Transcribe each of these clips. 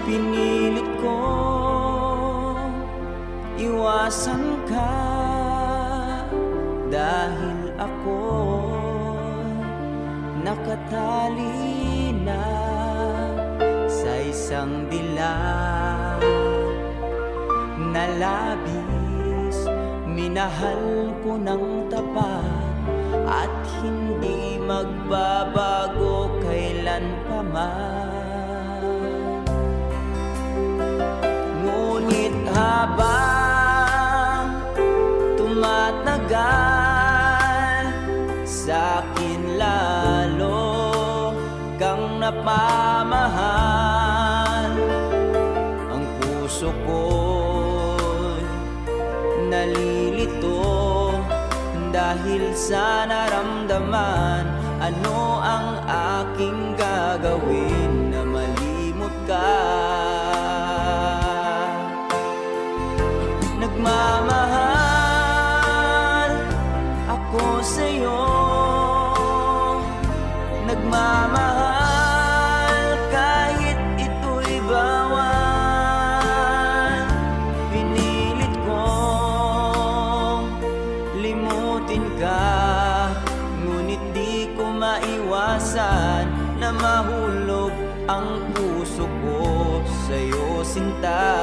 Pinilit ko iwasan ka dahil ako nakatali na sa isang dilag na labis. Minahal ko ng tapat at hindi magbabago kailanpaman. Ngunit habang tumatagal, sa'kin lalo kang napamahal. Ang puso ko'y nalilito dahil sa naramdaman. Ano ang aking gagawin na malimot ka? Nagmamahal ako sa'yo, nagmamahal kahit ito'y bawal. Pinilit kong limutin ka, ngunit di ko maiwasan na mahulog ang puso ko sa'yo, sinta.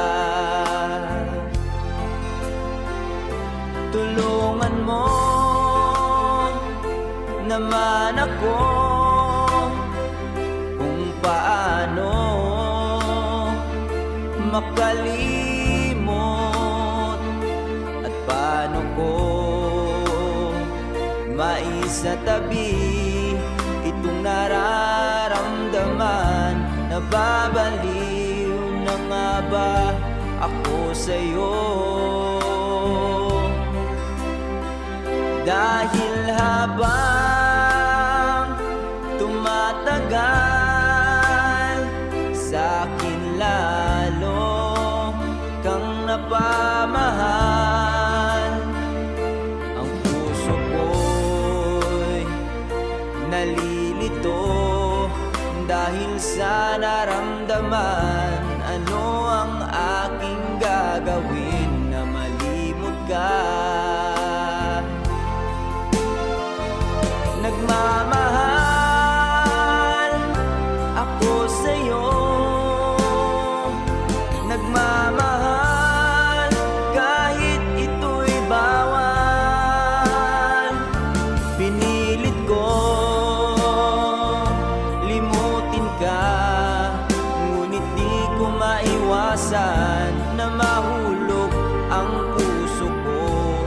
Tulungan mo naman ako kung paano makalimot at paano ko maisatabi itong nararamdaman. Nababaliw na nga ba ako sa'yo? Dahil habang tumatagal, sa'kin lalo kang napamahal. Ang puso ko'y nalilito dahil sa naramdaman. Ano ang aking gagawin na malimot ka? Nagmamahal ako sa'yo, nagmamahal kahit ito'y bawal. Pinilit ko limutin ka, ngunit di ko maiwasan na mahulog ang puso ko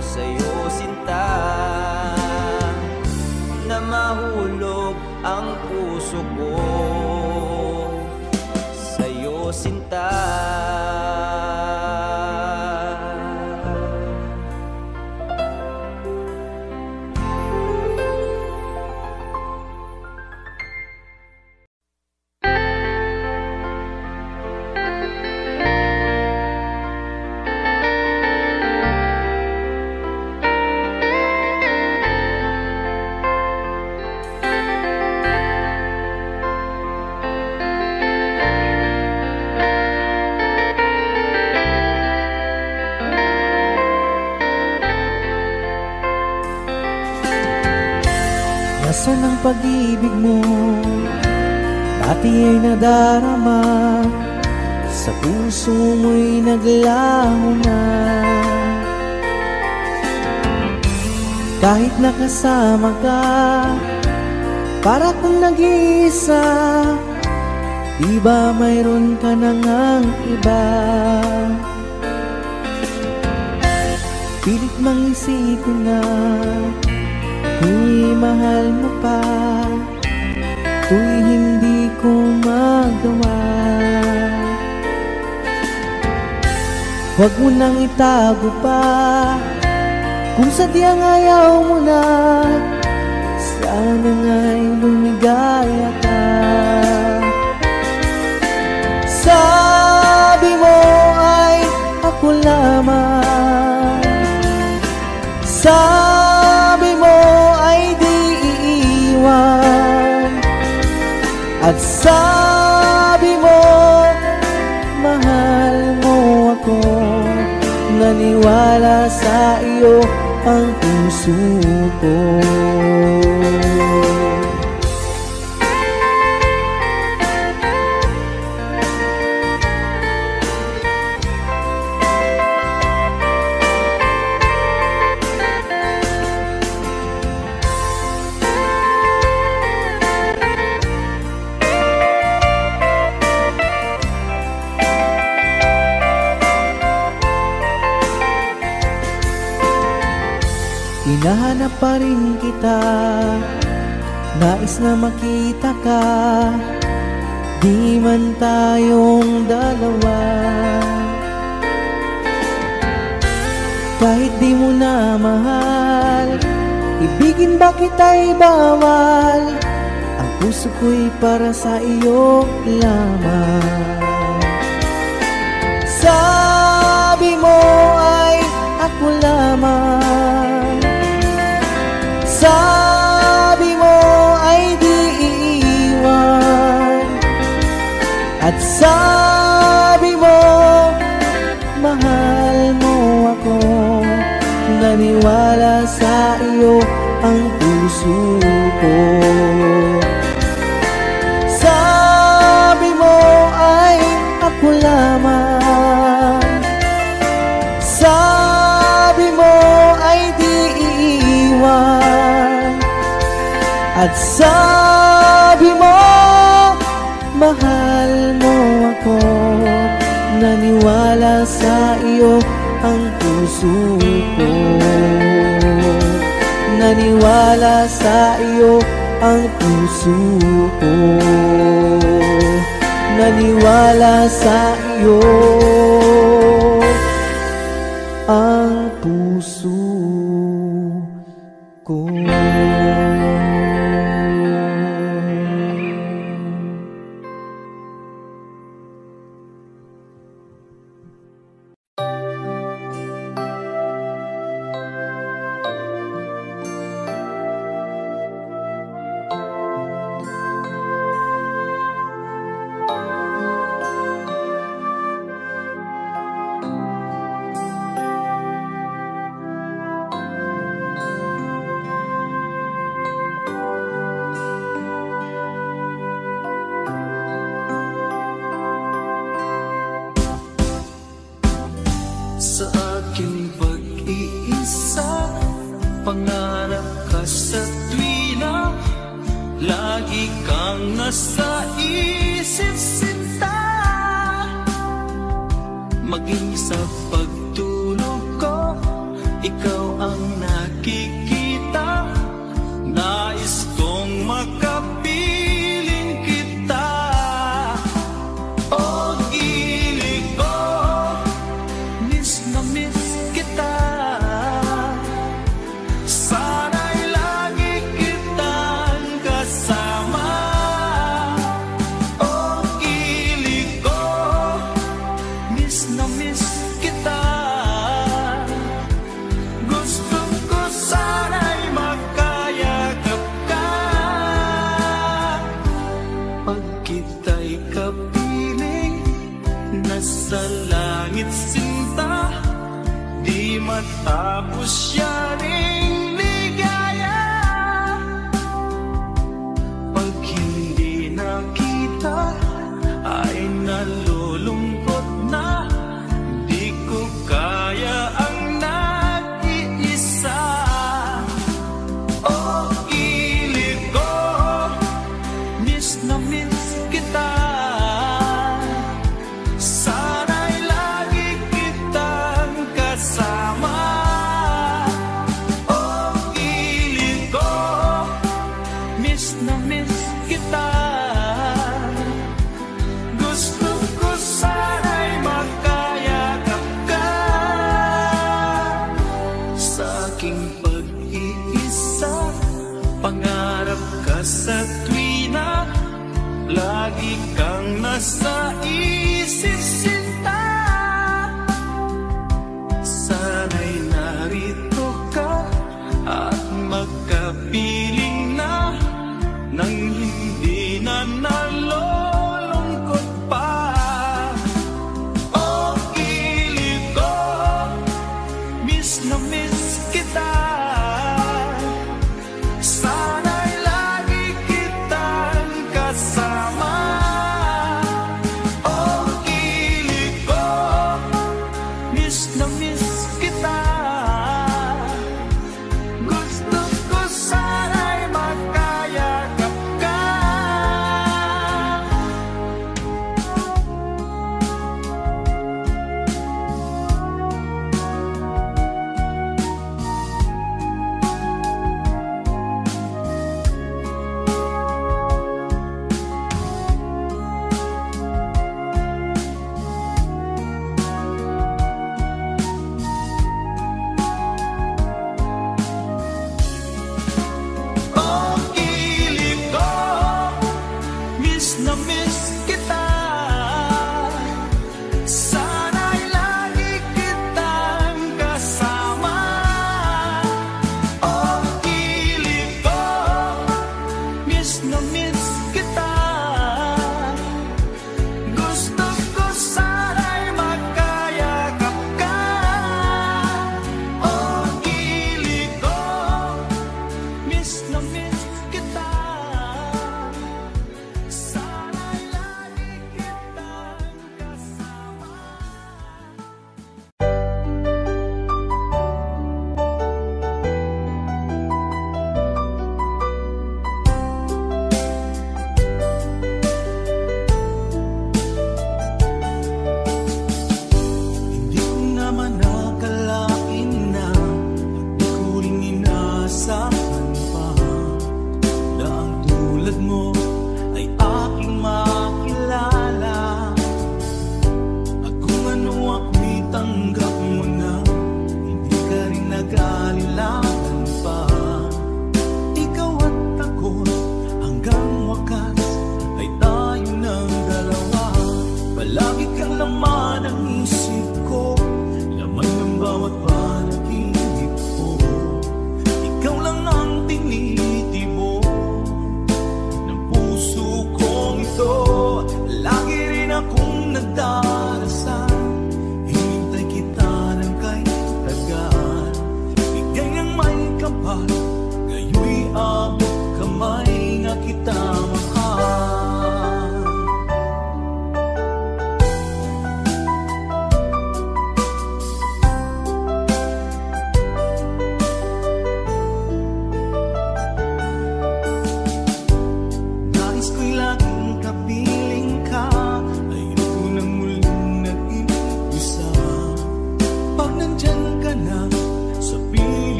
sa'yo, sinta. Na mahulog ang puso ko sa'yo, sinta. Nasaan ang pag-ibig mo? Dati ay nadarama, sa puso mo'y naglaho na. Kahit nakasama ka, para kung nag-iisa, di ba mayroon ka na ngang iba? Pilit mang isipin na kung mahal mo pa, to'y hindi ko magawa. Huwag mo nang itago pa, kung sadyang ayaw mo na, sana nga'y lumigaya ka. Sabi mo ay ako lamang, sabi mo ay di iiwan, at sabi mo naniwala sa iyo ang puso ko. Hinahanap pa rin kita, nais na makita ka, di man tayong dalawa. Kahit di mo na mahal, ibigin ba kita'y bawal, ang puso ko'y para sa iyo lamang. Sabi mo ay ako lamang, sabi mo ay di iiwan, at sabi mo mahal mo ako. Naniwala sa iyo ang puso ko. Sabi mo ay ako lamang, sabi mo ay di iiwan, at sabi mo mahal mo ako. Naniwala sa iyo ang puso ko. Naniwala sa iyo ang puso ko. Naniwala sa iyo ang puso ko. Pangarap ka sa tuwina, lagi kang nasa isip sinta. Maging sa pagtulog ko, ikaw ang nakikita. Nais kong makapiling kita. O gilig ko, miss na miss kita. Sana'y lagi kitang kasama. O kilig ko, miss na miss kita. Gusto ko sana'y magkayakap ka. Pag kita'y kapiling, nasa langit sinta, di matapos siya rin. Ay nalulungkot na, di ko kaya ang nag-iisa. O kilig ko, miss na miss kita. Sana'y lagi kitang kasama. O kilig ko, miss na miss kita. Pangarap ka sa tuwina, lagi kang nasa isip sinta. Sana'y narito ka at magkapiling na, nang hindi na nalulungkot pa. O kilig ko,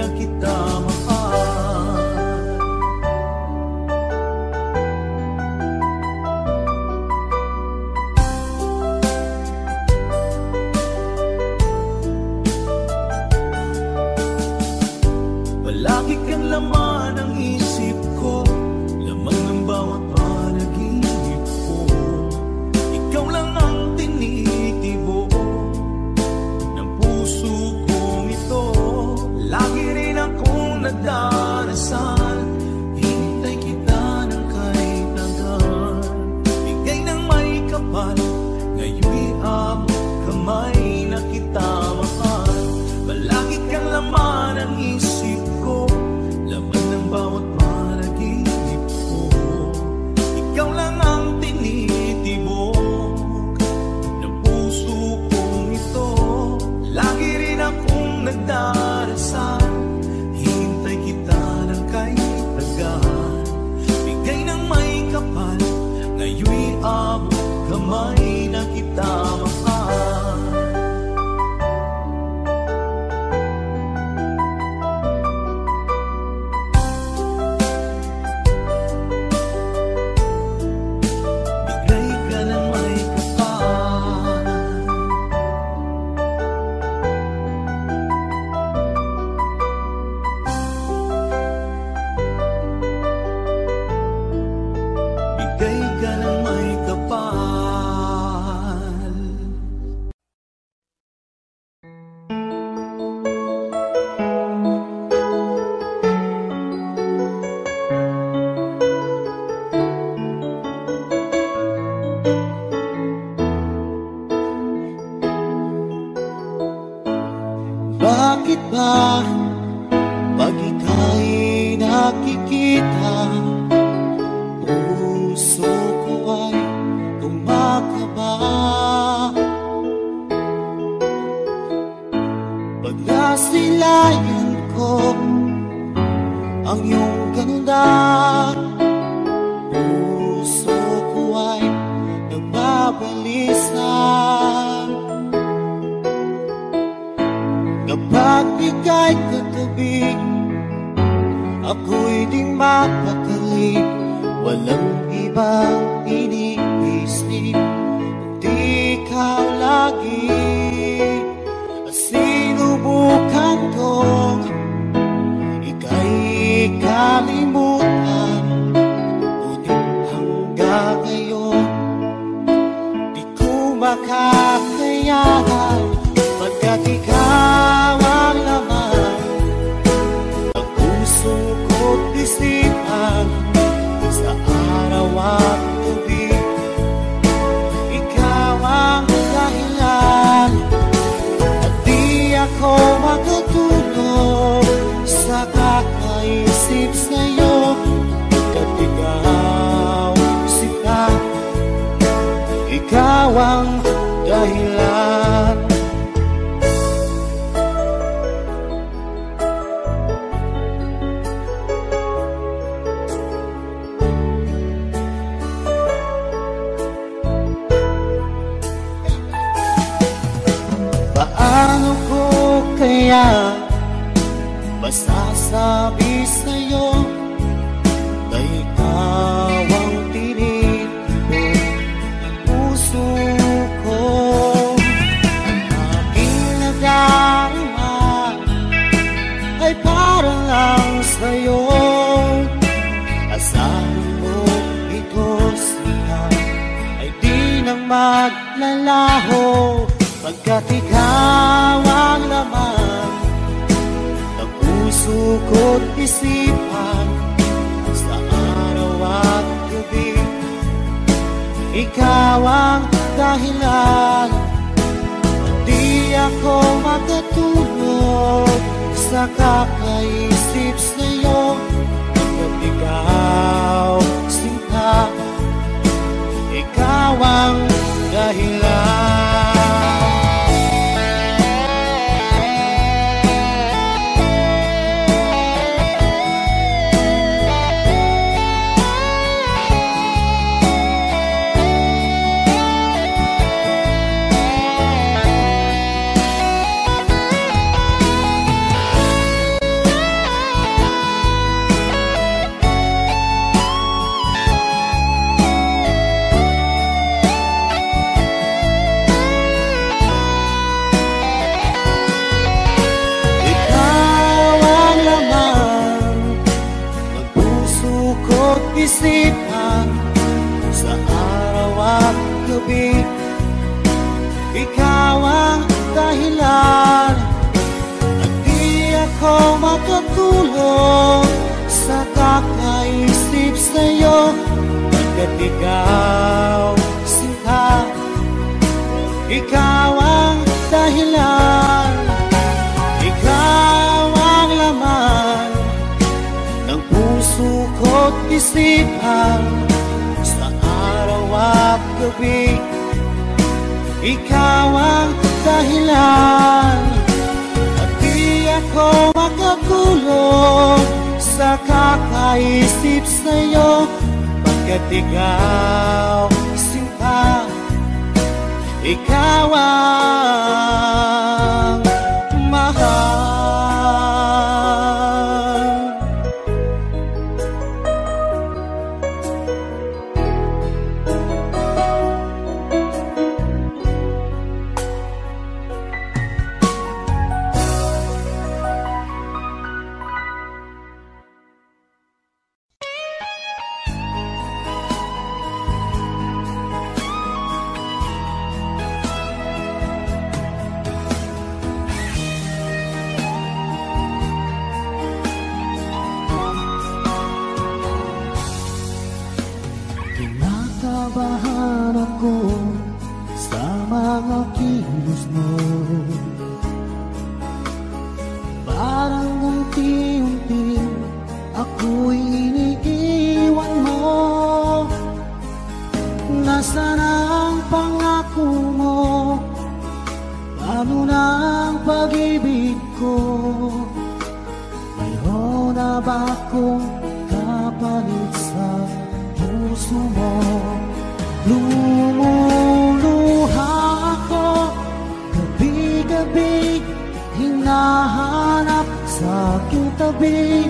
na kita mahal. Palagi kang laman ng isip ko, laman ng bawat panaginip ko. Ikaw lang ang tinitibo ng puso kong ito. Lagi rin akong nagdarasal, hintay kita ng kahit hanggan. Bigay ng may kapal, ngayon'y abot kamay na kita mahal. Palagi kang laman ng isip ko, laman ng bawat panaginip ko. Ikaw lang ang tinitibok ng puso kong ito. Lagi rin akong nagdarasal, hintay kita ng kahit tagal. Bigay ng may kapal, ngayon'y abot kamay na kita mahal. Bakit ba pag ika'y nakikita, puso ko ay kumakaba? Pag nasilayan ko ang iyong ganda, puso ko ay nagbabalisa. Kapag ika'y katabi, ako'y di mapakali. Walang ibang iniisip, kundi ikaw lagi. At sinubukan kong ika'y kalimutan, ngunit hanggang ngayon di ko makakayanan. Pagkat ikaw ang laman ng puso ko't isipan, sa araw at gabi. Ikaw ang dahilan, at di ako magtutulog sa kakaisip sa'yo. Pagkat ikaw sinta, ikaw ang dahilan. Paano ko kaya masasabi sa'yo na ikaw ang tinitibok ng puso ko? Ang aking nadarama ay para lang sa'yo. Asahan mo ito siya ay di nang maglalaho. Pagkat ikaw ang laman ng puso ko't isipan, sa araw at gabi. Ikaw ang dahilan, di ako magtutulog sa kakaisip sa'yo. Pagkat ikaw sinta, ikaw ang dahilan. isipan sa araw at gabi. Ikaw ang dahilan at di ako makatulog sa kakaisip sa'yo, pagkat ikaw sinta. Ikaw ang dahilan, ikaw ang laman ng puso ko't isipan sa araw at gabi. Ikaw ang dahilan at di ako makakulong sa kakaisip sa'yo, pagkat ikaw sinta. Ikaw ang mahal. Kinakabahan ako sa mga kilos mo, parang unti-unti ako'y iniiwan mo. Nasaan ang pangako mo? Paano na ang pag-ibig ko? Mayroon na ba akong kapalit sa puso mo? Lumuluha ako gabi-gabi, hinahanap sa aking tabi.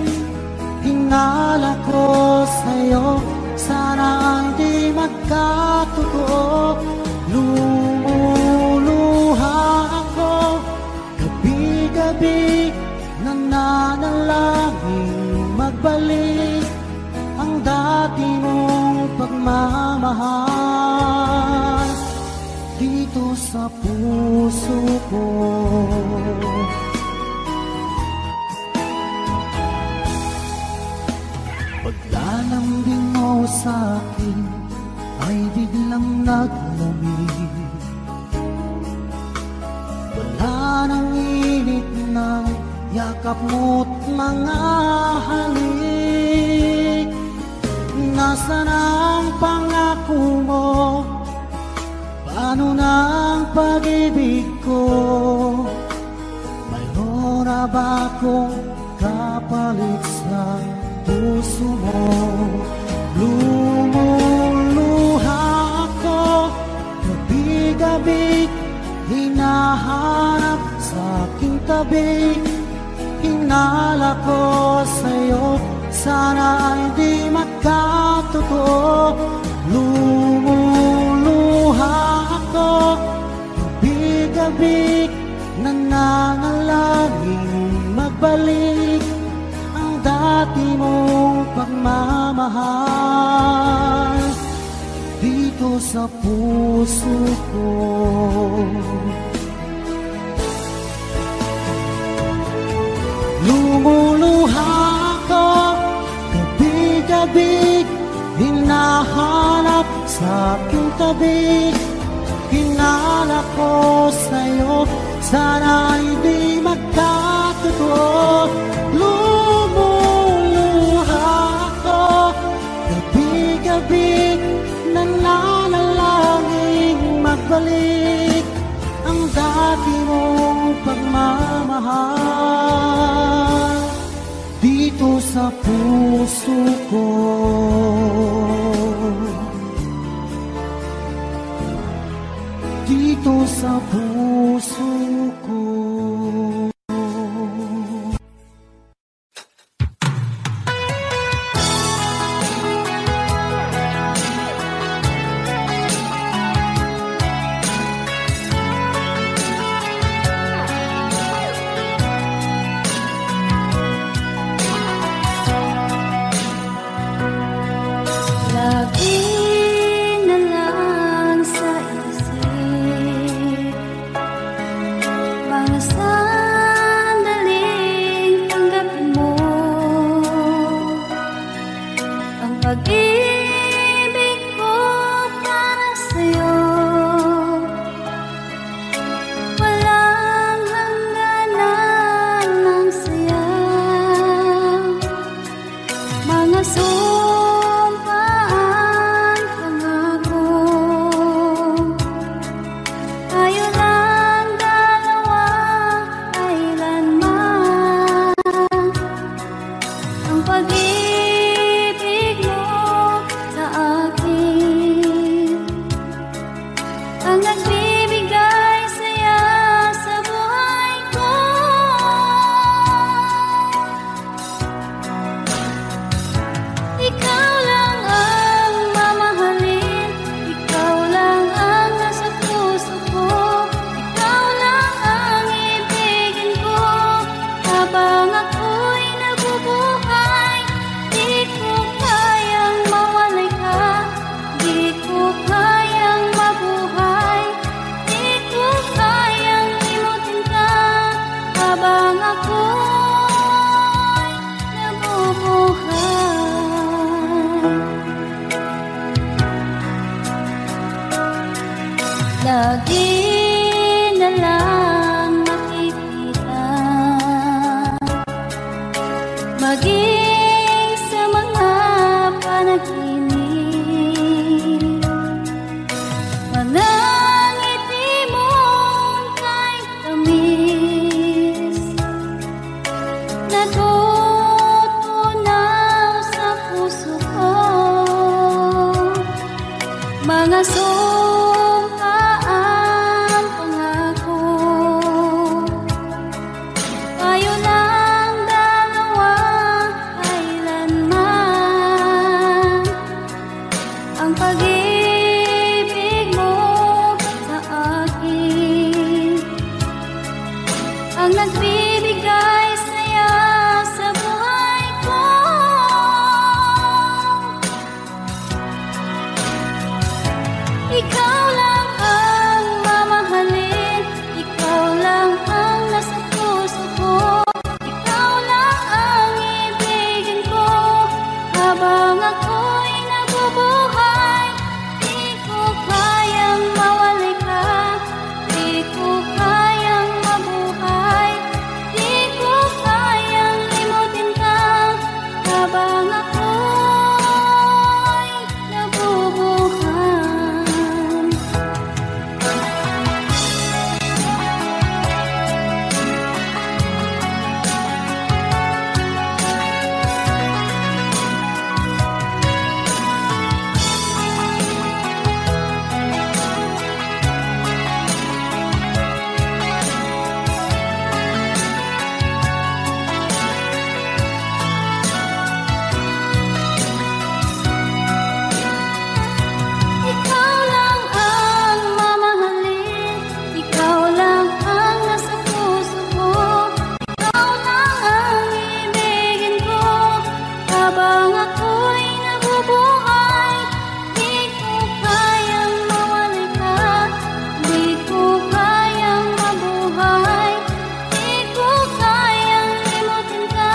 Hinala ko sa'yo, sana hindi magkatotoo. Lumuluha ako gabi-gabi, nananalangin magbalik ang dati mong pagmamahal dito sa puso ko. Paglalambing mo sa'kin ay biglang naglamig. Wala nang init ng yakap mo't mga halik. Nasaan ang pangako mo? Paano na ang pag-ibig ko? Mayroon na ba akong kapalit sa puso mo? Lumuluha ako gabi-gabi, hinahanap sa aking tabi. Hinala ko sa'yo, sana hindi magkatotoo. Lumuluha ako gabi-gabi, nananalangin magbalik ang dati mong pagmamahal dito sa puso ko. Lumuluha ako gabi-gabi, hinahanap sa aking tabi. Hinala ko sa'yo, sana hindi magkatotoo. Lumuluha ako gabi-gabi, nananalangin magbalik ang dati mong pagmamahal dito sa puso ko. Dito sa puso ko. nagbibigay saya sa buhay ko. Ikaw lang ang mamahalin, ikaw lang ang nasa puso ko, ikaw lang ang ibigin ko habang ako'y nabubuhay. Di ko kayang mawalay ka, di ko kayang mabuhay, di ko kayang limutin ka habang ako'y nabubuhay. Ikaw lang ang mamahalin, ikaw lang ang nasa puso ko, ikaw lang ang ibigin ko habang ako'y nabubuhay. Di ko kayang mawalay ka, di ko kayang mabuhay, di ko kayang limutin ka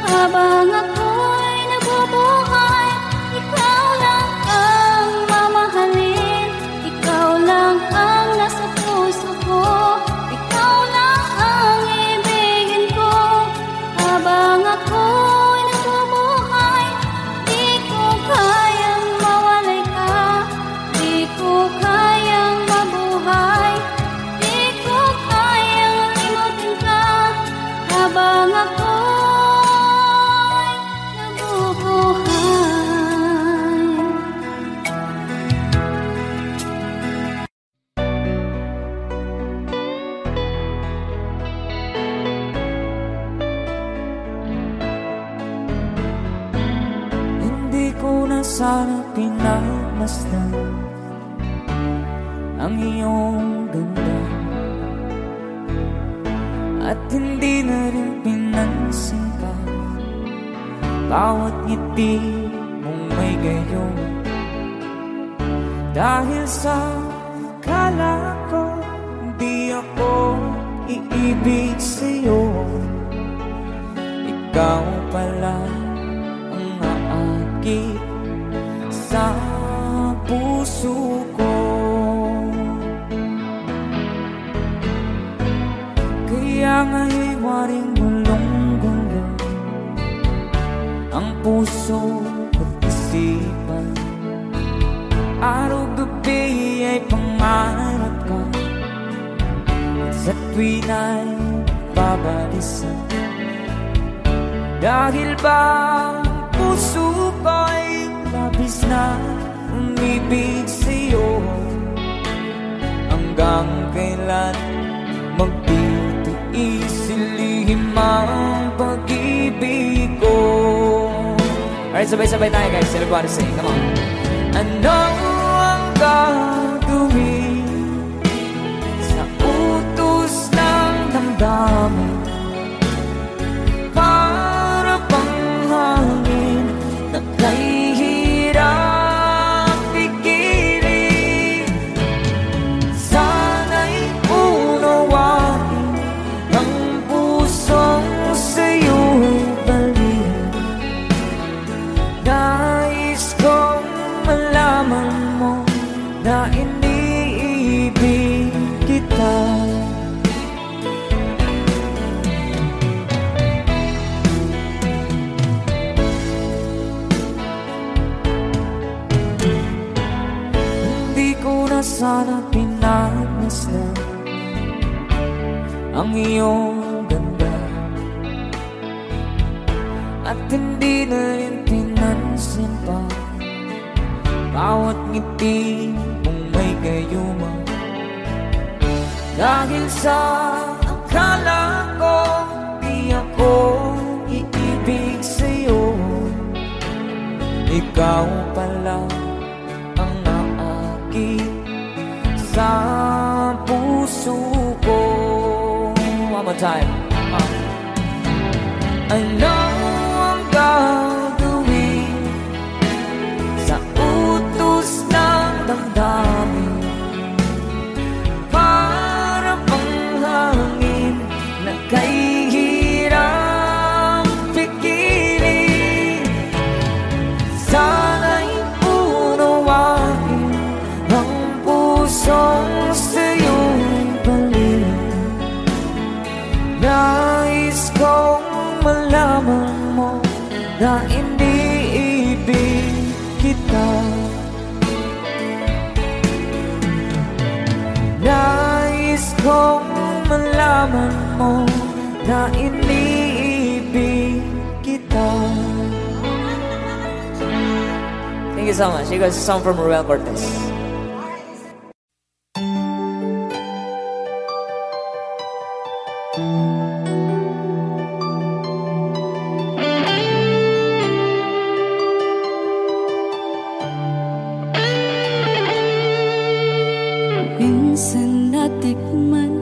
habang ako'y nabubuhay. Ikaw lang ang mamahalin, ikaw lang ang nasa puso ko, ikaw lang ang ibigin ko habang ako'y nabubuhay. Di ko kayang mawalay ka, di ko kayang mabuhay, di ko kayang limutin ka habang ako'y nabubuhay. Hindi ko na sana pinagmasdan ang iyong ganda, at hindi na rin pinansin pa bawat ngiti mong may gayon. Dahil sa akala ko di ako iibig sa'yo, ikaw pala ang aakit sa puso ko. Kaya nga'y waring gulong-gulo ang puso at isipan. Araw-gabi ay pangarap ka, sa tuwin ay babalisan. Dahil ba ang puso ko'y labis na umibig sa'yo, hanggang kailan magtitiis ilihim ang pag-ibig ko. Alright, sabay-sabay tayo guys. Everybody sing, come on. Ano ang gagawin sa utos ng damdamin? Para bang hangin na kay hirap pigilan. Sana'y unawain ang pusong sa'yo'y balikan. Nais kong malaman mo na iniibig kita. Hindi ko na sana pinagmasdan ang iyong ganda, at hindi na rin pinansin pa bawat ngiti mong may gayuma. Dahil sa akala ko di ako iibig sa'yo, ikaw pala ang naakit sa puso ko. one more time. Ano ang gagawin sa utos ng damdamin? Para bang hangin na kay hirang pigilin. Sana'y unawain ang pusong sa'yo'y balik. Nais kong malaman mo na iniibig kita. Nais kong malaman mo na iniibig kita. Thank you so much. You guys, a song from Ruel Cortez. Minsan natikman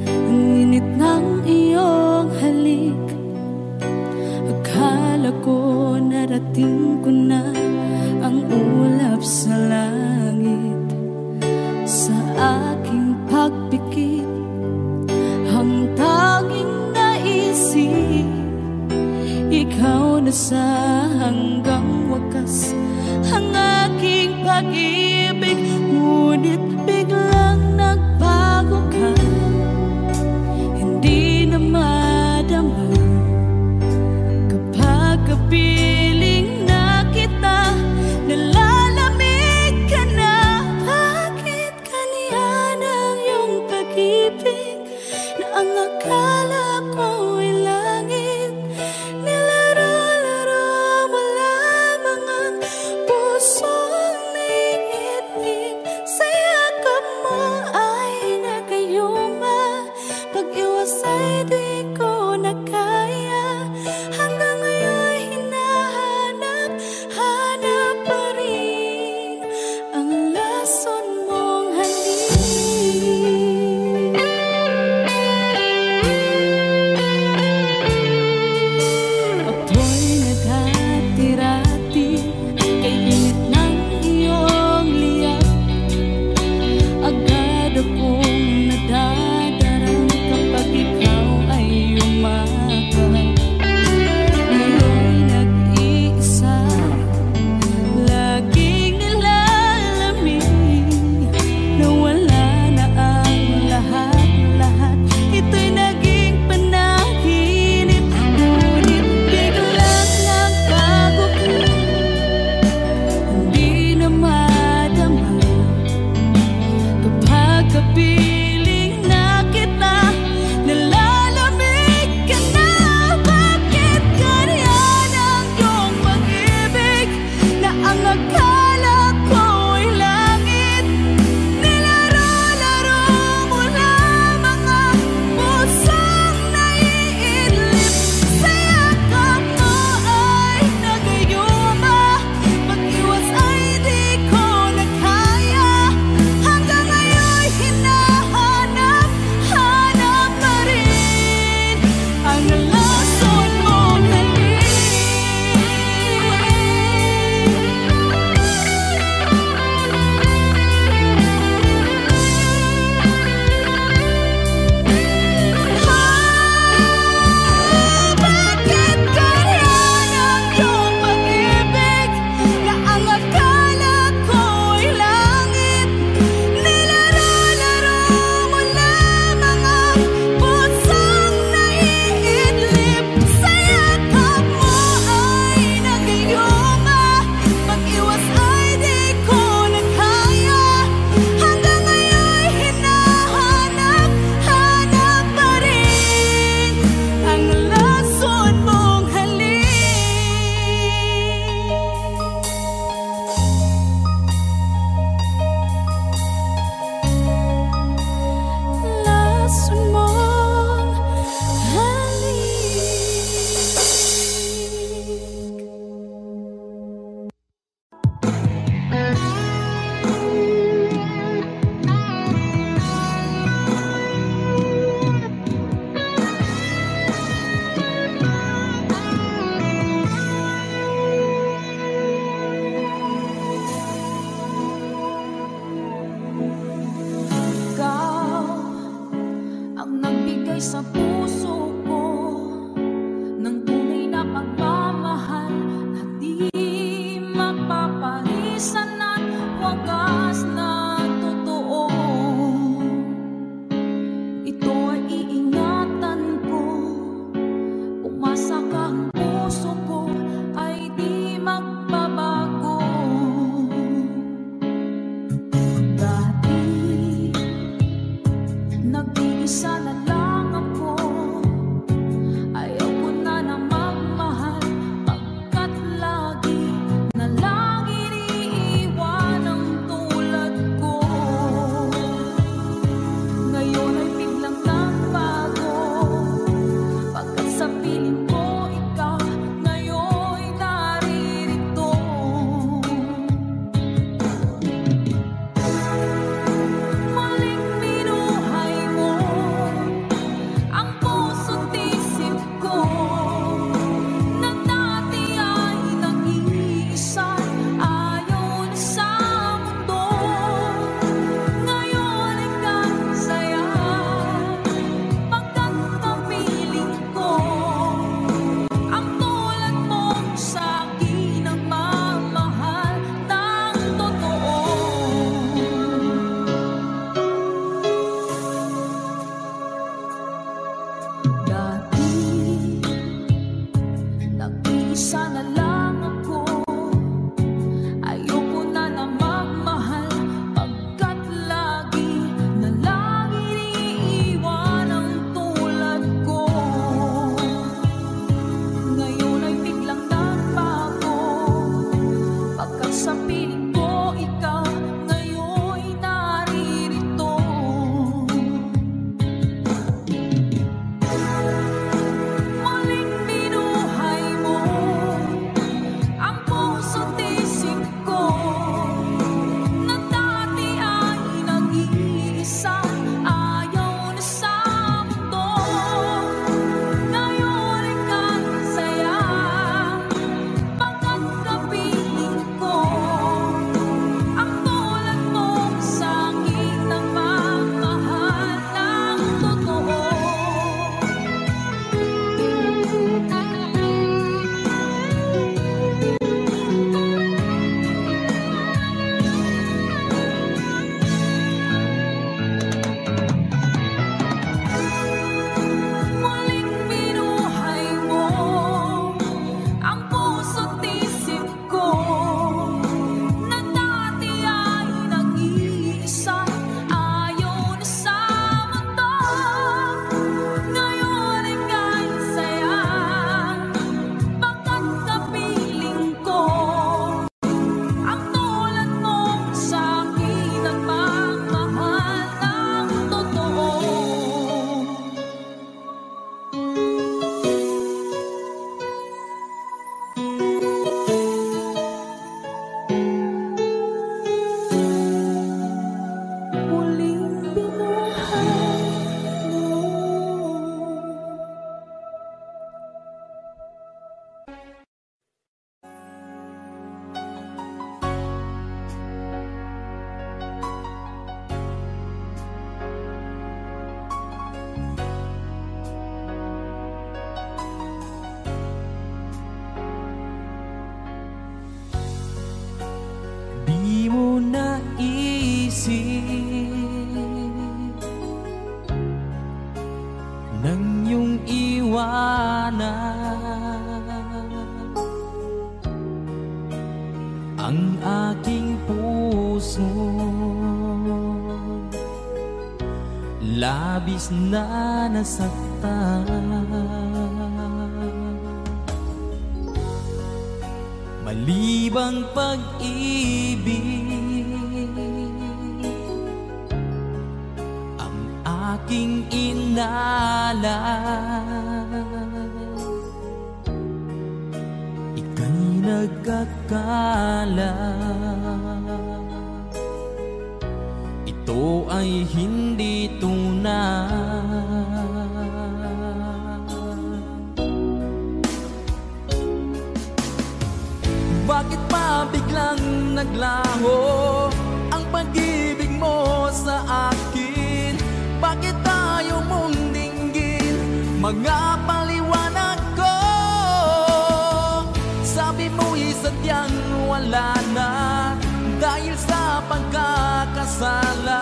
ang init ng iyong halik. Akala ko narating ko na ang ulap sa langit. Sa aking pagpikit, ang tanging naisip, ikaw na sa hanggang wakas ang aking pag-ibig. Ngunit biglang nagbago ka, hindi na madama kapag kapiling na kita. Nalalamig ka na, bakit kaniya ng iyong pag-ibig na ang akala ko ay langit? Nilaro-laro mo lamang ang pusong naiinip. Sa yakap mo ay nagayuma, pag-iwas ay di ko na kaya. Hanggang ngayon hinahanap pa rin ang lason mong halik. ibigay sa puso ko ng tunay na pagmamahal na di mapapalisan at wagas na totoo. Ito ay iingatan ko, umasa ka ang puso ko ay di magbabago. Dati nag-iisa na lang ako, ayaw ko na na magmahal pagkat lagi na lang iniiwan ang tulad ko. Ngayon ay biglang nagbago pagkat sa piling ko ikaw ngayon'y naririto. Muling binuhay mo ang puso't isip ko na dati ay nag-iisa, ayaw na sa mundo. Ngayon ay kasaya pagkat kapiling ko ang tulad mong sa'kin ang mamahal ng totoo. Dati nag-iisa na lang ako, ayoko na na magmahal pagkat lagi na lang iniiwan ang tulad ko. Ngayon ay biglang nagbago pagkat sa piling ko ikaw ngayon'y naririto. Muling binuhay mo ang puso't isip ko na dati ay nag-iisa, ayaw na sa mundo. Ngayon ay kasaya pagkat kapiling ko ang tulad mong sa'kin ang mamahal ng totoo. Muling binuhay mo ang puso't isip ko na dati ay nag-iisa, ayaw na sa mundo. Ngayon ay kasaya pagkat kapiling ko ang tulad mong sa'kin ang mamahal ng totoo. Muling binuhay mo. Di mo naisip nang iyong iwanan ang aking puso, labis na nasaktan. Malibang pag-ibig ang aking inalan, ika'y nagkakala. Ito ay hindi tunay. Bakit pa biglang naglaho ang pag-ibig mo sa akin? Bakit ayaw mong dinggin mga paliwanag ko. Sabi mo'y sadyang wala na dahil sa pagkakasala.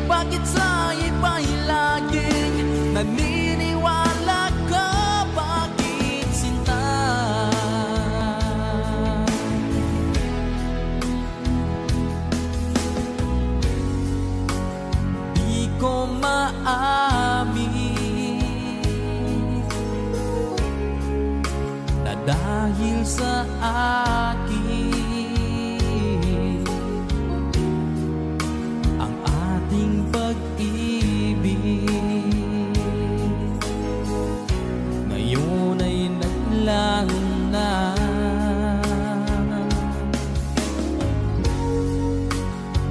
Bakit sa iba'y laging naniniwala ka? Bakit sinta? Di ko maamin na dahil sa akin ang ating pag-ibig ngayon ay naglaho na.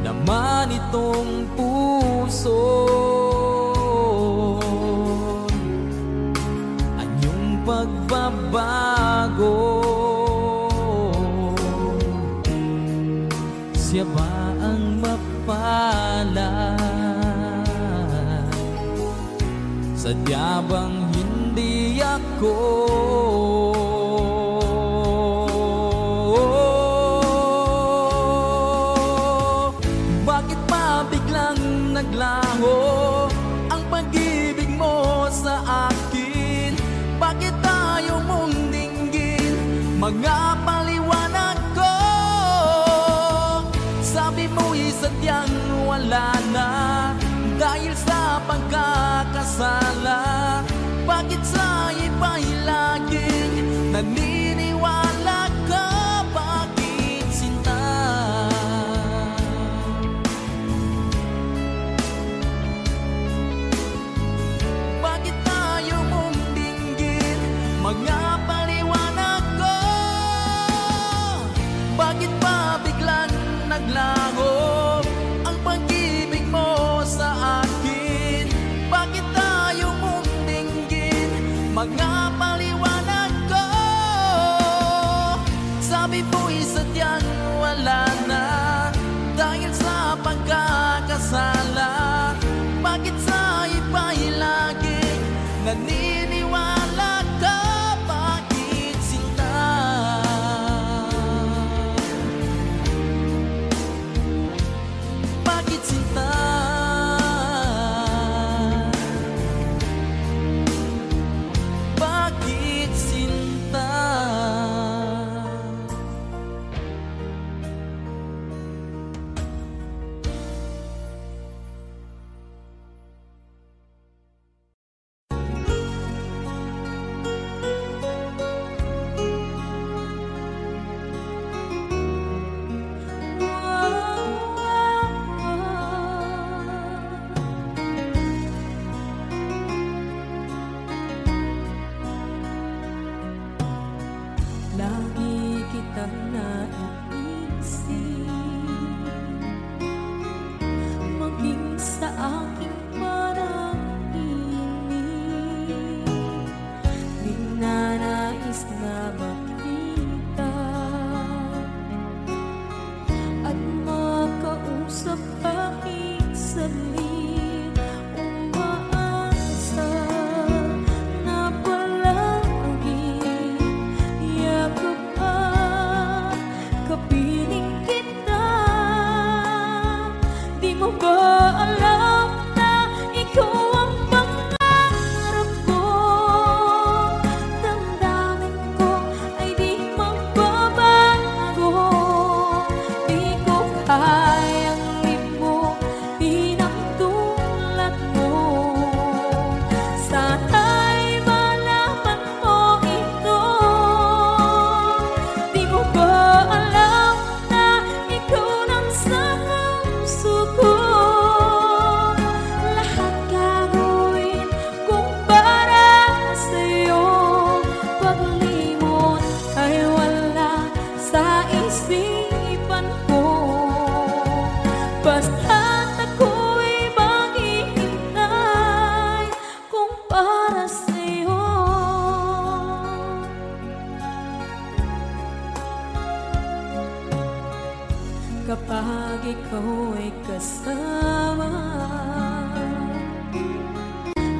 Naman itong puso anyong pagbabago. Siya ba ang mapalad? Sadya bang hindi ako? Bakit pa biglang naglaho ang pag-ibig mo sa akin? Bakit tayo mong dinggin mga paliwanag ko? Sabi mo'y sadyang wala na dahil sa pagkakasala. Bakit sa iba'y laging naniniwala ka? Bakit sinta? Bakit tayo mong dinggin mga paliwanag ko? Bakit pa biglang naglaho ang pag-ibig mo sa akin? Bakit tayo mong dinggin mga paliwanag ko? Sabi mo'y sadyang wala na dahil sa pagkakasala. Bakit sa iba'y laging naniniwala ka? Bakit sinta? Bakit sinta? Bakit sinta? Lagi kitang naiisip, maging sa aking parang inip. Ninanais na makita at makausap kahit saglit. Umaasa na palagi yakap at kapiling kita. Di mo ba alam na ikaw ang pangarap ko? Damdamin ko ay di magbabago. Di ko kayang limutin ang tulad mo. Sana'y malaman mo ito. Di mo ba alam na ikaw nang sa puso ko? Lahat gagawin kung para sa'yo. Paglimot ay wala sa isipan ko. Basta't ako'y maghihintay kung para sa'yo. Kapag ikaw ay kasama,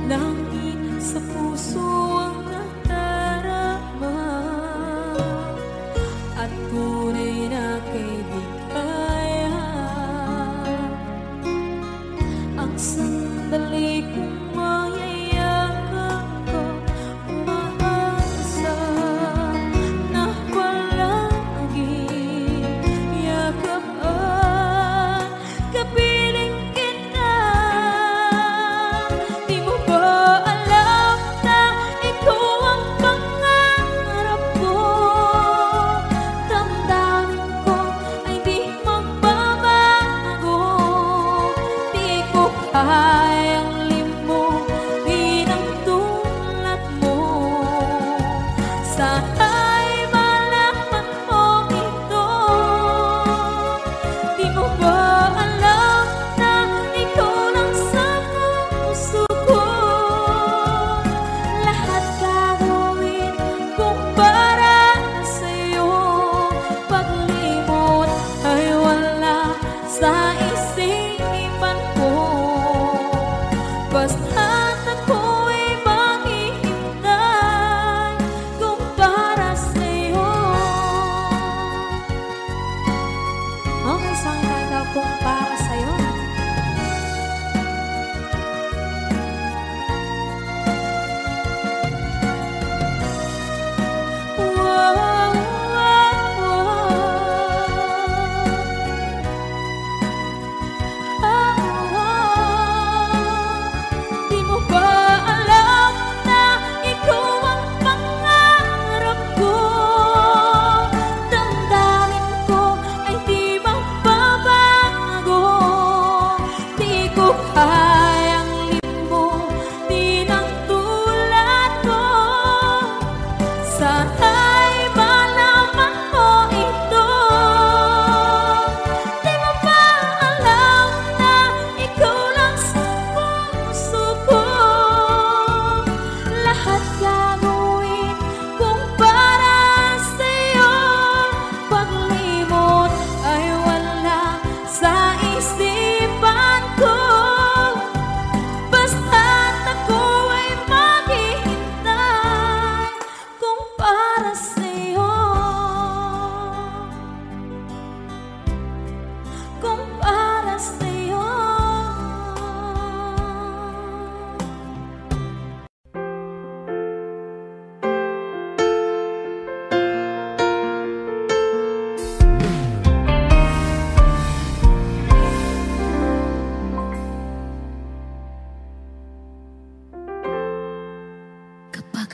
langit sa puso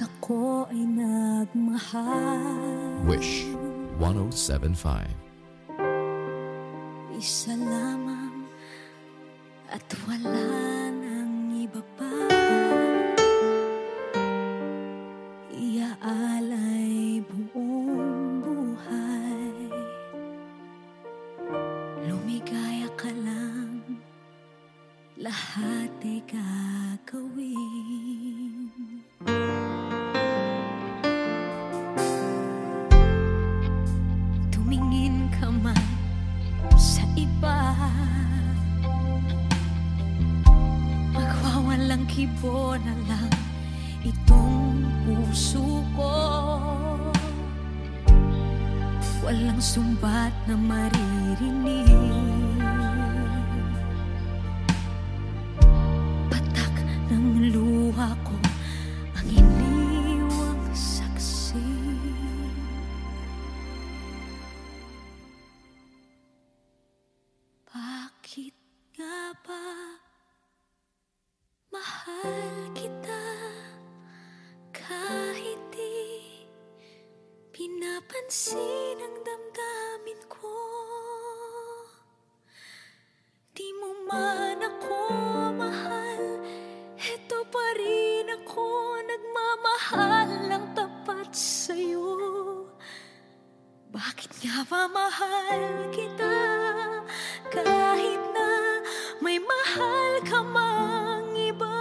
ako ay nagmahal. Wish 107.5. Isa lamang at wala nang iba pa. Iaalay buong buhay. Lumigaya ka lang, lahat ay gagawin. Tumingin ka man sa iba, magwawalang kibo na lang itong puso ko. Walang sumbat na maririnig, patak ng luha ko ang iniwang saksi. Bakit nga ba mahal kita kahit di pinapansin ang damdamin ko? Di mo man ako mahal, eto pa rin ako nagmamahal ng tapat sa'yo. Bakit nga ba mahal kita kahit na may mahal ka mang iba?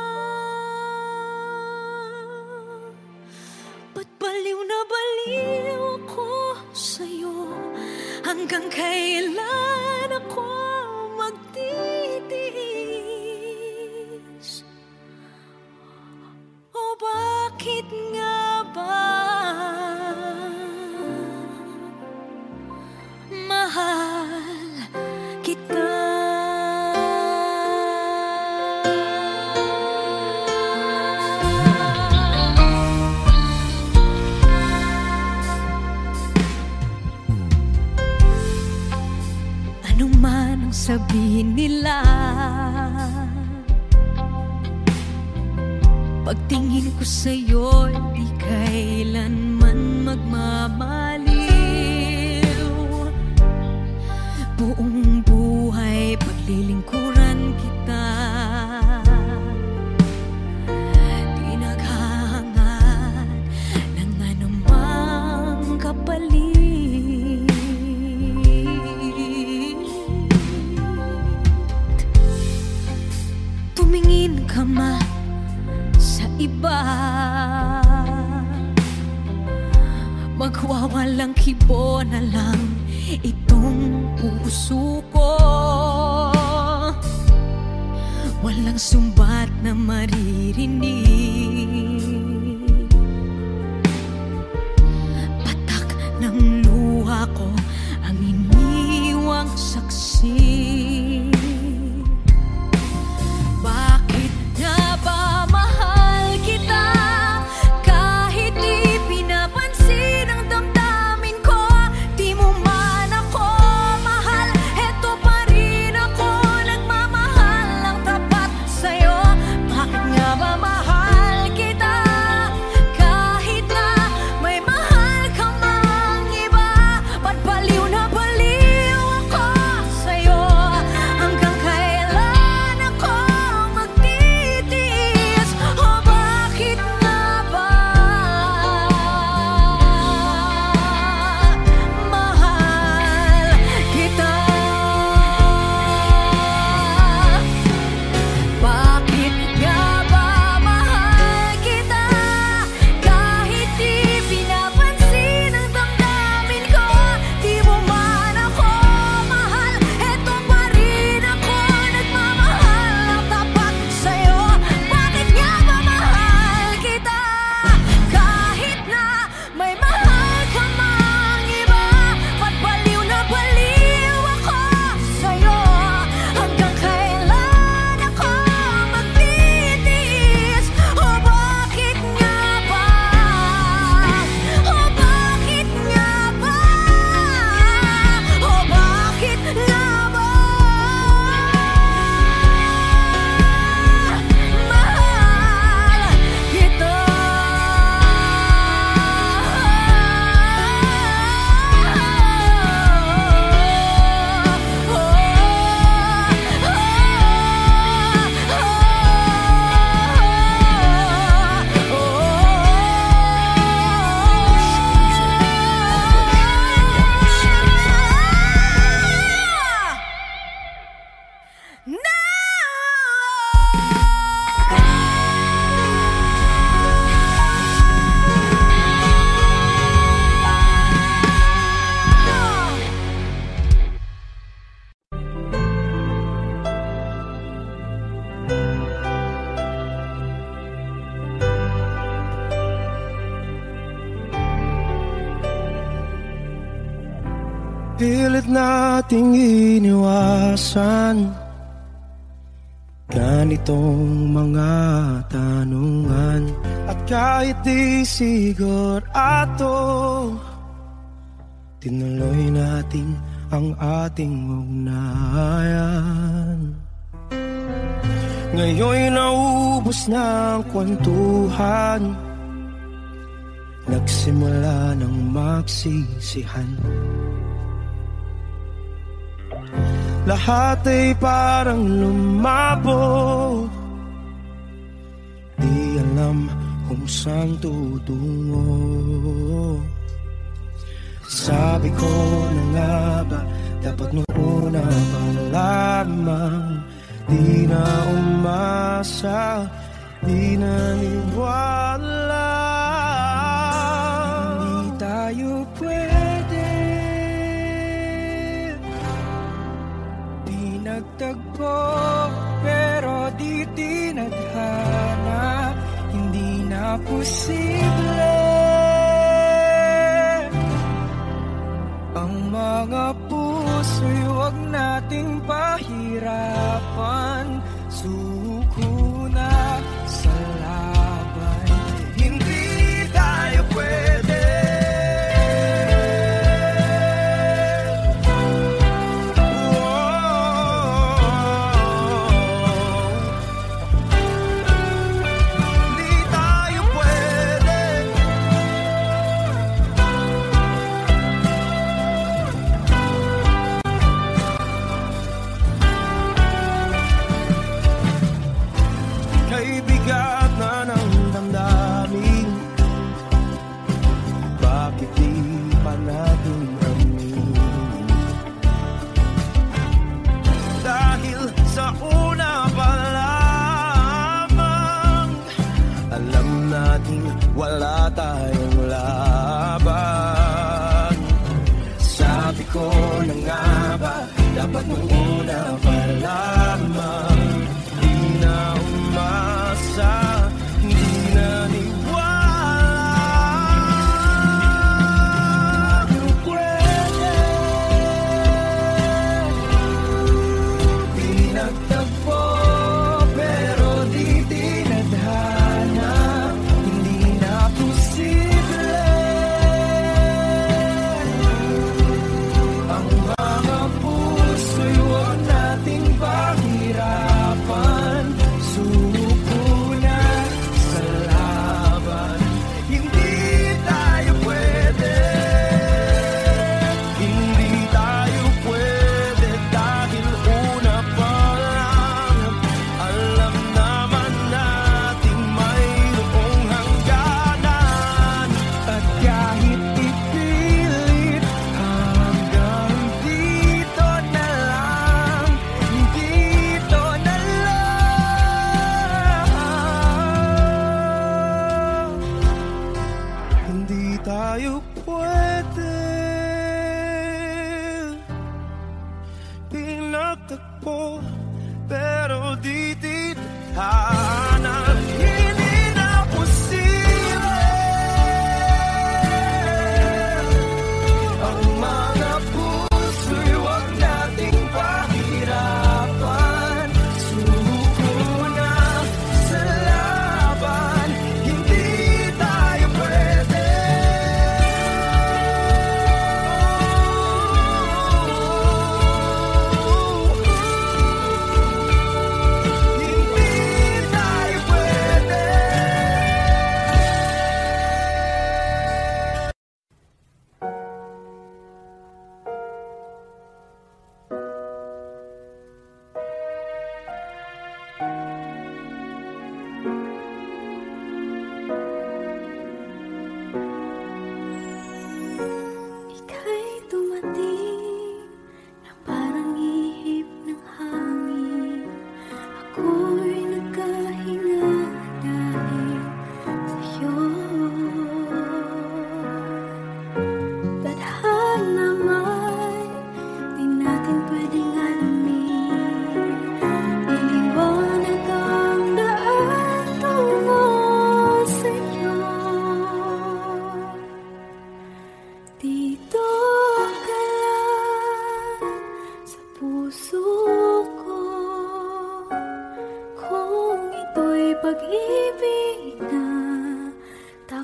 Ba't baliw na baliw ako sa'yo? Hanggang kailan ako magtitiis? O bakit nga ba mahal kita? Ano man ang sabihin nila, pagtingin ko sa'yo, di kailanman magmamaliw. Buong buhay paglilingkuran kita, di naghahangad ng anumang kapalit. Tumingin ka man sa iba, magwawalang kibo na lang itong puso ko. Walang sumbat na maririnig, patak ng luha ko ang iniwang saksi. Bakit nga ba mahal kita kahit di pinapansin ang damdamin ko? Di mo man ako mahal, eto pa rin ako nagmamahal ng tapat sa'yo. Bakit nga ba mahal Pilit nating iniwasan ganitong mga tanungan. At kahit di sigurado, tinuloy natin ang ating ugnayan. Ngayon'y naubos na ang kwentuhan, nagsimula ng magsisihan. Lahat ay parang lumabo, di alam kung saan tutungo. Sabi ko na nga ba, dapat nung una pa lamang, di na umasa, di naniwala. Hindi tayo pwede nagtagpo, pero di tinadhana. Hindi na posible ang mga puso'y huwag nating pahirapan. Suko na sa laban, hindi tayo pwede. Wala tayong laban. Sabi ko na nga ba, dapat nung una pa lamang, di na umasa, di na niwala. Di pwede, di nagtagpo, pero di tinadhana. Ang mga puso'y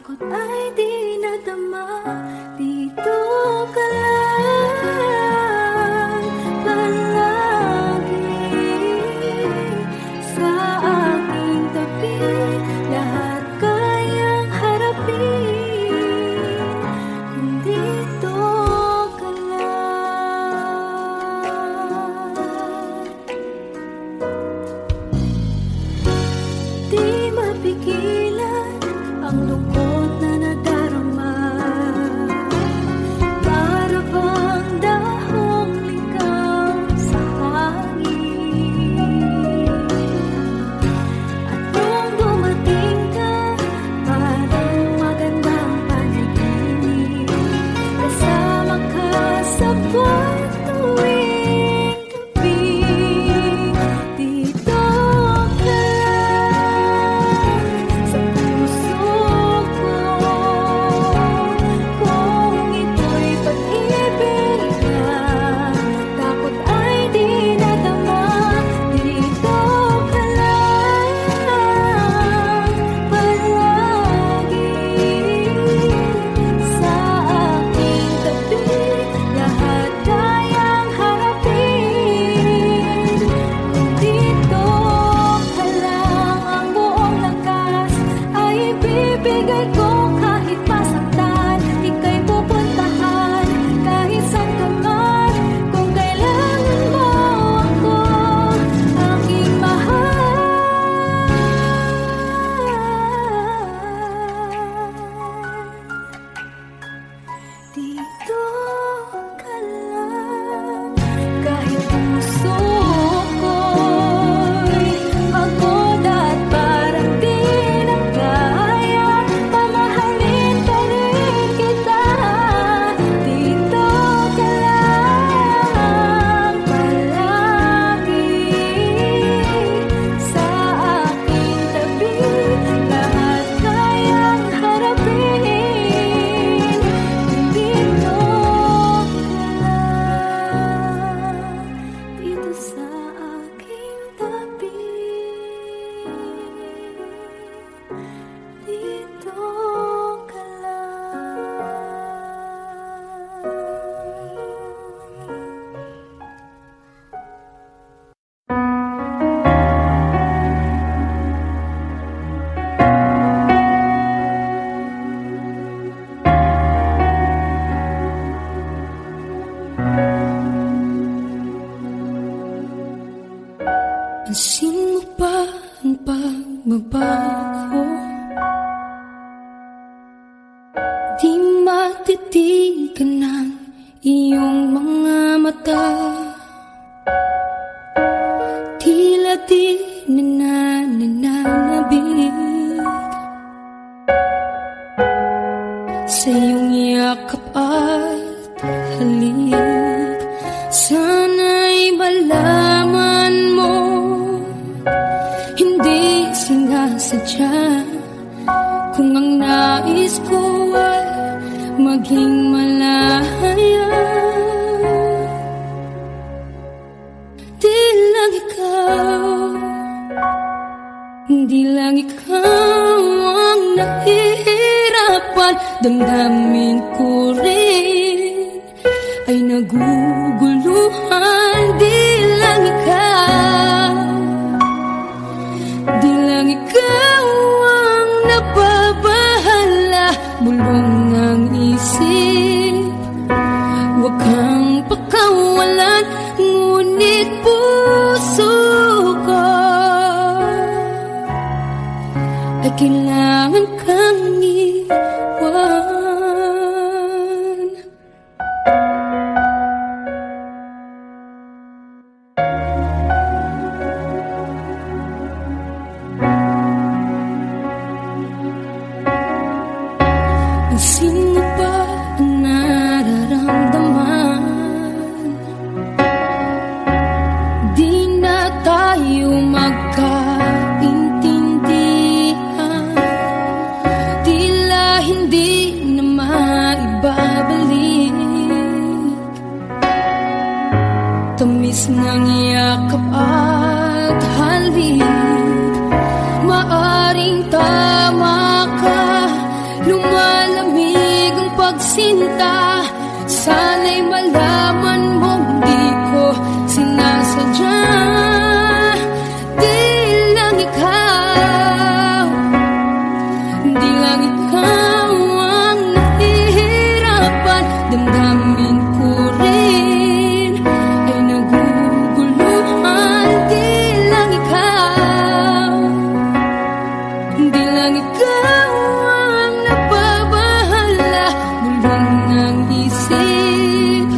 takot ay di nadama. Dito ka lang palagi sa aking tabi. Lahat kayang harapin kung dito ka lang. Di mapigilan ang lungkot na nadarama. Para bang dahong ligaw sa hangin. At nung dumating ka, parang magandang panaginip. Kasama ka sa buwan tuwing gabi. Dito ka sa puso ko. Kung ito'y pag-ibig na, takot ay di nadama. Dito ka lang palagi sa aking tabi. Lahat kayang harapin kung dito ka lang. Ang buong lakas ay ibibigay ko kahit masaktan. Ika'y pupuntahan kahit saan ka man. Kung kailangan mo ako, aking mahal. Dito ka lang. Kahit puso ko'y pagod at parang di na kaya, mamahalin pa rin kita. Dito ka lang palagi sa aking tabi. Lahat kayang harapin kung dito ka lang. Dito sa aking tabi. Dito ka Pansin mo ba ang pagbabago? Di matitigan ng iyong mga mata. Tila di nananabig sa iyong yakap at halik. Sana'y malaman mo, hindi sinasadya. Kung ang nais ko ay maging malaya, di lang ikaw ang nahihirapan. Damdamin ko rin ay naguguluhan. Di lang ikaw ang nababahala. Bulong ang isip, huwag kang pakawalan. Ngunit puso ko ay kailangan kang iwan. Pansin mo ba ang nararamdaman? Di na tayo magkaintindihan. Tila hindi na maibabalik. Tamis ng yakap at halik. Maaring tama ka. sinta. Sana'y malaman mong di ko sinasadya. Di lang ikaw, di lang ikaw ang nahihirapan. Damdamin ko rin ay naguguluhan. Di lang ikaw, di lang ikaw ang nababahala. Bulong ng isip,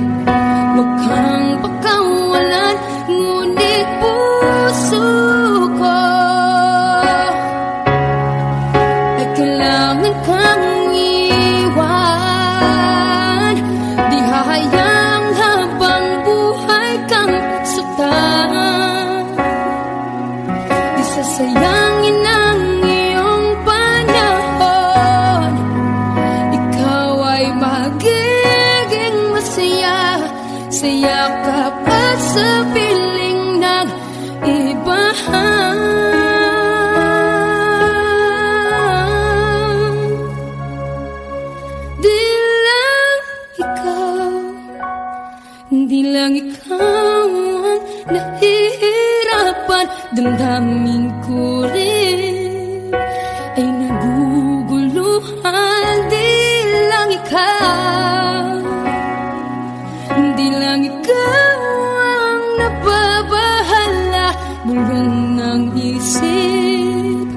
huwag kang pakawalan. Ngunit puso ko ay kailangan kang iwan. Di hahayang habang buhay kang saktan. Di sasayangin ang iyong panahon. Ikaw ay magiging masaya sa yakap at sa piling ng iba. Di lang ikaw, di lang ikaw ang nahihirapan. Damdamin ko rin ay naguguluhan. Di lang ikaw, di lang ikaw ang nababahala. Bulong ng isip,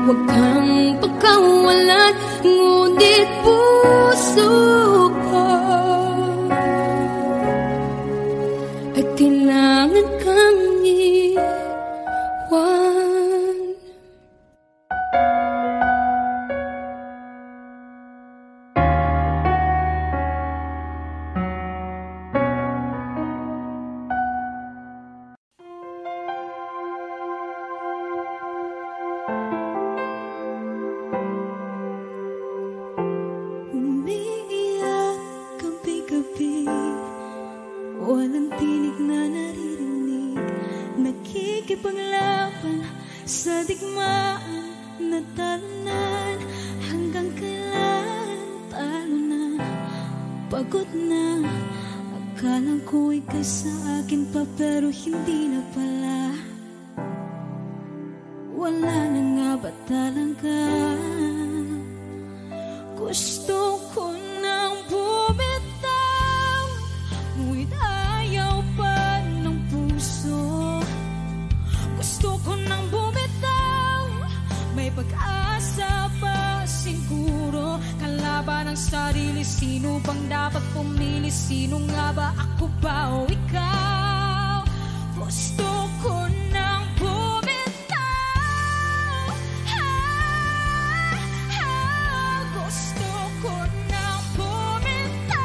huwag kang pagkawalan. Ngunit puso ko ay kailangan kang iwan. Umiiyak gabi-gabi, walang tinig na naririnig. Nakikipaglaban sa digmaan na talunan. Hanggang kailan talo na, pagod na. Akala ko ika'y sa akin pa, pero hindi na pala. Wala na nga ba talaga? Gusto ko nang bumitaw, ngunit ayaw pa ng puso. Gusto ko nang bumitaw, may pag-asa pa siguro. Kalaban ng sarili, sino bang dapat pumili? Sino nga ba, ako ba o ikaw? Gusto ko nang bumitaw. Gusto ko nang bumitaw.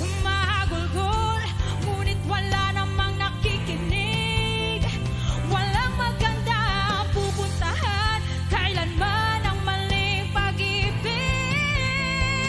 Umahagulgol, ngunit wala namang nakikinig. Walang maganda ang pupuntahan, kailanman ang maling pag-ibig.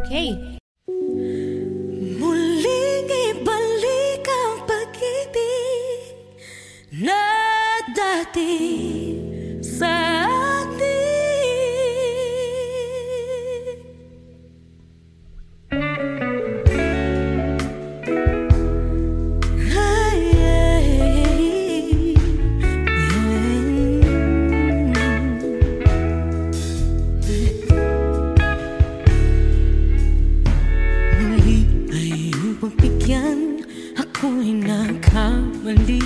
Okay. Muling ibalik ang pag-ibig na dati sa ako'y nagkamali.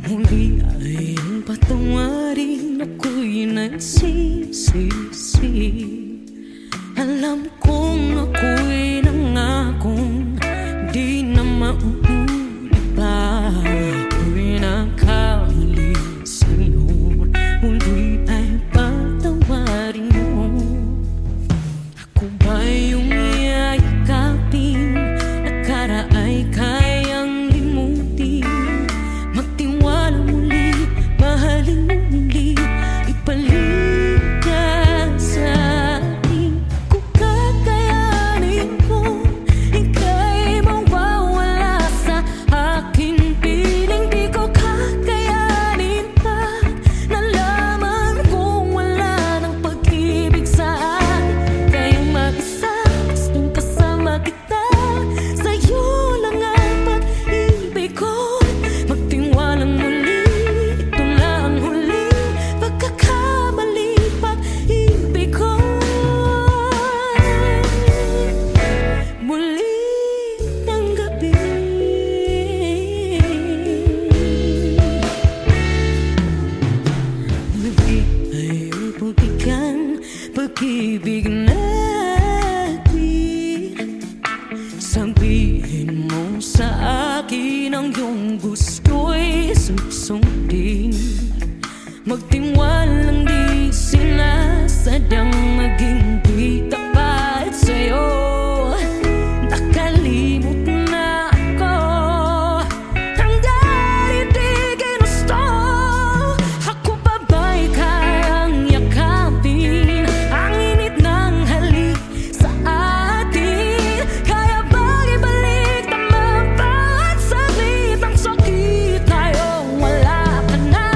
Muli ay ang patawarin, ako'y nagsisisi. Alam kong ako'y nangakong di na mauulit pa. Ako'y nagkamali sa'yo, muli ay patawarin mo. Ako ba yung yayakapin ay kayang limutin? Magtiwala muli, mahalin muli, ibalik ka sa akin. Kung kakayanin ko, ika'y mawawala sa aking piling. Di ko kakayanin pa, nalaman kong wala ng pag-ibig sa akin. Kayong mag-isa, gustong kasama kita. Pag-ibig natin, sabihin mo sa akin ang iyong gusto'y susundin. Magtiwalang di sinasadyang maging di tapat sa'yo. Nakalimot na ako ang dati di ginusto. Ako pa ba'y kayang yakapin ang init ng halik sa atin? Kaya ba'y ibalik naman bawat saglit ang sakit? Ngayong wala ka na,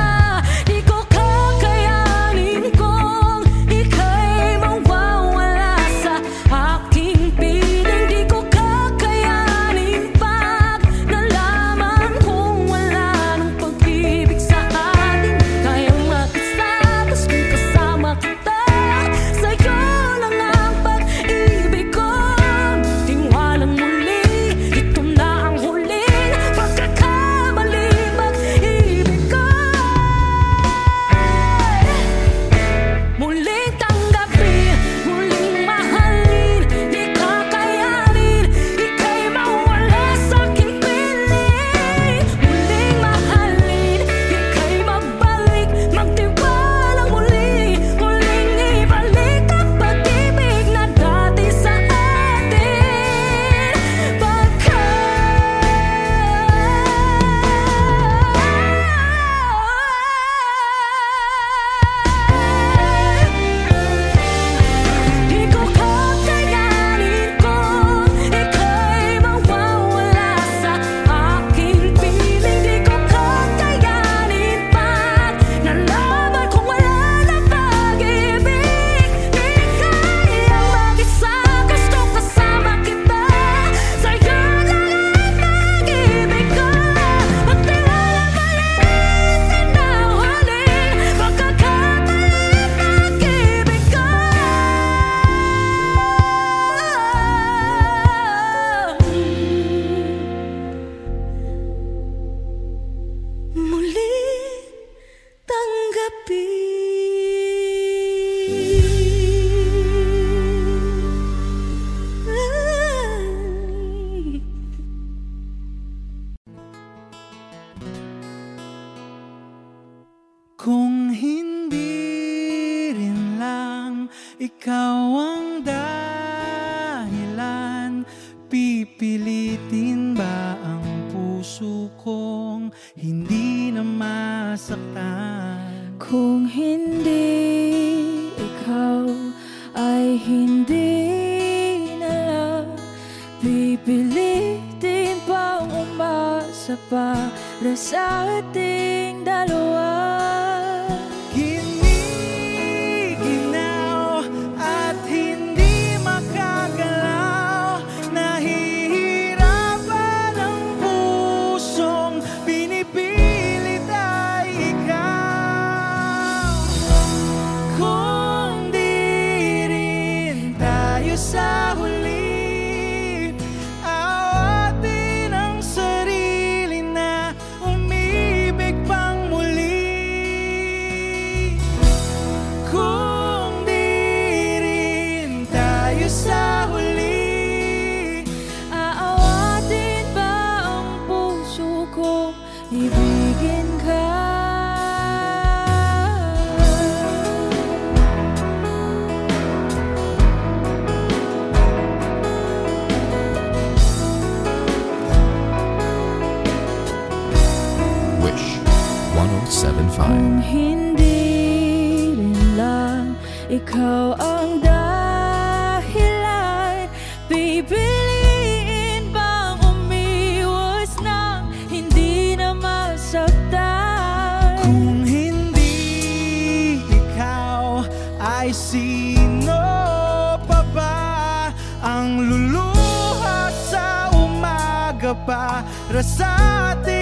di ko kakayanin kung ika'y mawawala sa aking piling. Di ko kakayanin pag nalaman kung wala ng pag-ibig sa atin. Kaya mag-isa, tas kung kasama kita, sa'yo lang ang pag-ibig ko. Tiwalang muli, ito na ang huling pagkakamali. Pag-ibig ko muling tanggapin, muling mahalin. Di kakayanin, ika'y mawala sa aking piling. Muling mahalin, ika'y mabalik, magtiwala muli. Muling ibalik ang pag-ibig na dati sa atin. Di ko kakayanin kung ika'y mawawala sa aking piling. Di ko kakayanin pag nalaman kung wala na pag-ibig. Di kaya mag-isa, gusto kasama kita, sa'yo lang ang pag-ibig ko. Magtiwala maliit na huling pagkakamaling pag-ibig ko. Muling tanggapin. Kung hindi rin lang ikaw ang dahilan, pipilitin ba ang puso kong hindi na masaktan? Kung hindi ikaw ay hindi hindi na lang pipilitin pang umasa para sa ating dalawa. Giniginaw at hindi makagalaw, nahihirapan ang pusong pinipilit ay ikaw. Kung di rin tayo sa huli, awatin ang sarili na umibig pang muli. Kung di rin tayo sa huli, Aawatin ba ang puso ko, ibigin ka? Wish 1075. Kung hindi rin lang ikaw ang dahilan, pipiliin bang umiwas nang hindi na masaktan? kung hindi ikaw, ay sino pa ba ang luluha sa umaga para sa atin?